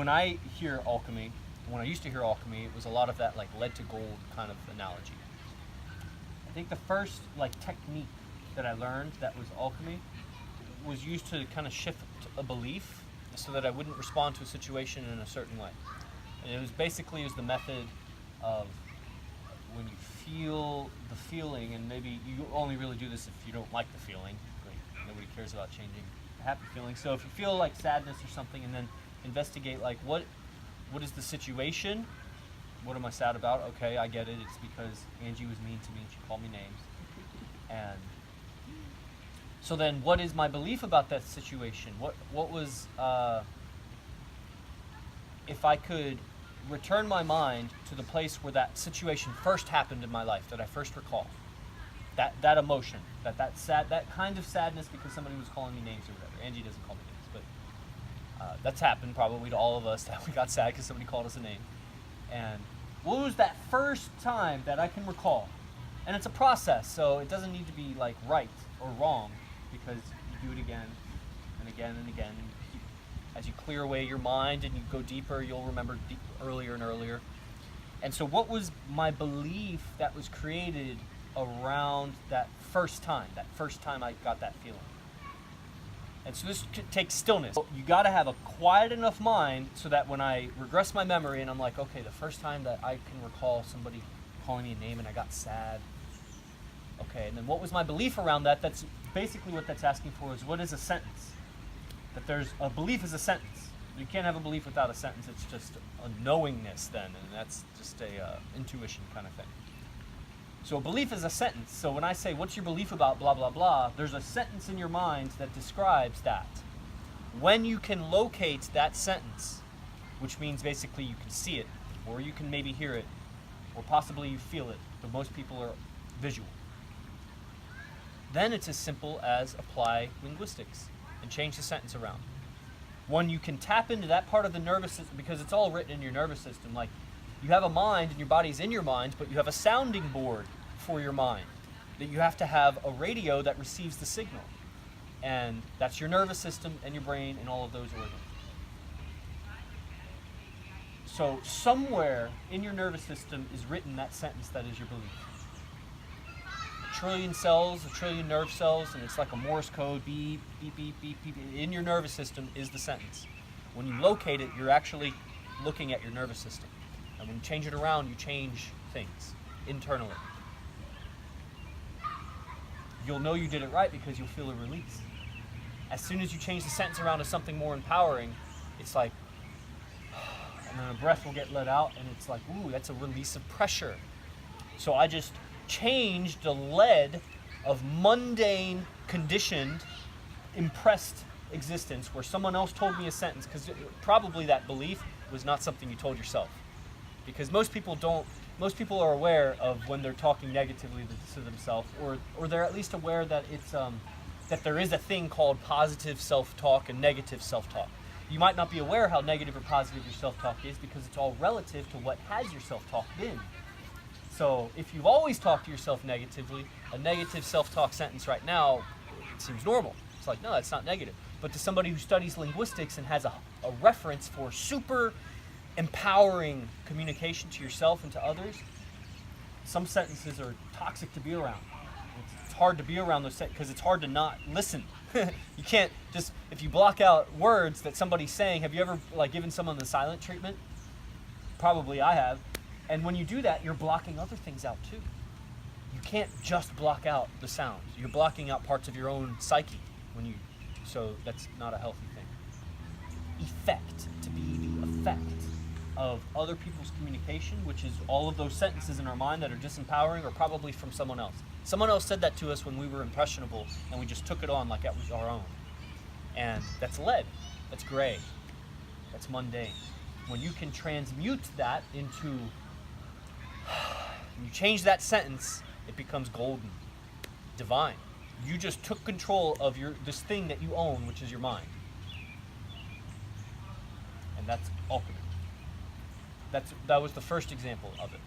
when I hear alchemy, when I used to hear alchemy, it was a lot of that like lead to gold kind of analogy. I think the first like technique that I learned that was alchemy was used to kind of shift a belief so that I wouldn't respond to a situation in a certain way. And it was basically the method of when you feel the feeling, and maybe you only really do this if you don't like the feeling. Like, nobody cares about changing a happy feeling. So if you feel like sadness or something, and then investigate like what is the situation? What am I sad about? Okay, I get it. It's because Angie was mean to me and she called me names. And so then what is my belief about that situation? What was, if I could return my mind to the place where that situation first happened in my life, that I first recall, that emotion, that kind of sadness because somebody was calling me names or whatever. Angie doesn't call me names, but that's happened probably to all of us, that we got sad because somebody called us a name. And what was that first time that I can recall? And it's a process, so it doesn't need to be like right or wrong, because you do it again and again and again. And as you clear away your mind and you go deeper, you'll remember earlier and earlier. And so what was my belief that was created around that first time I got that feeling? And so this takes stillness. You got to have a quiet enough mind so that when I regress my memory and I'm like, okay, the first time that I can recall somebody calling me a name and I got sad. Okay, and then what was my belief around that? That's basically what that's asking for, is what is a sentence? That there's a belief is a sentence. You can't have a belief without a sentence. It's just a knowingness then, and that's just a intuition kind of thing. So a belief is a sentence. So when I say, what's your belief about blah, blah, blah, there's a sentence in your mind that describes that. When you can locate that sentence, which means basically you can see it, or you can maybe hear it, or possibly you feel it, but most people are visual. Then it's as simple as apply linguistics and change the sentence around. When you can tap into that part of the nervous system, because it's all written in your nervous system, like you have a mind and your body's in your mind, but you have a sounding board for your mind, that you have to have a radio that receives the signal. And that's your nervous system and your brain and all of those organs. So somewhere in your nervous system is written that sentence that is your belief. A trillion cells, a trillion nerve cells, and it's like a Morse code, beep, beep, beep, beep, beep. In your nervous system is the sentence. When you locate it, you're actually looking at your nervous system. And when you change it around, you change things internally. You'll know you did it right because you'll feel a release. As soon as you change the sentence around to something more empowering, it's like, and then a breath will get let out, and it's like, ooh, that's a release of pressure. So I just changed the lead of mundane, conditioned, impressed existence where someone else told me a sentence, because probably that belief was not something you told yourself. Because most people are aware of when they're talking negatively to themselves, or they're at least aware that it's that there is a thing called positive self-talk and negative self-talk. You might not be aware how negative or positive your self-talk is because it's all relative to what has your self-talk been. So if you've always talked to yourself negatively, a negative self-talk sentence right now, it seems normal. It's like, no, that's not negative. But to somebody who studies linguistics and has a reference for super empowering communication to yourself and to others, some sentences are toxic to be around. It's hard to be around those because it's hard to not listen. You can't just, if you block out words that somebody's saying, have you ever like given someone the silent treatment? Probably I have. And when you do that, you're blocking other things out too. You can't just block out the sounds. You're blocking out parts of your own psyche so that's not a healthy thing. Effect, to be the effect of other people's communication, which is all of those sentences in our mind that are disempowering or probably from someone else. Someone else said that to us when we were impressionable and we just took it on like it was our own. And that's lead, that's gray, that's mundane. When you can transmute that into, when you change that sentence, it becomes golden, divine. You just took control of this thing that you own, which is your mind. And that's alchemy. That was the first example of it.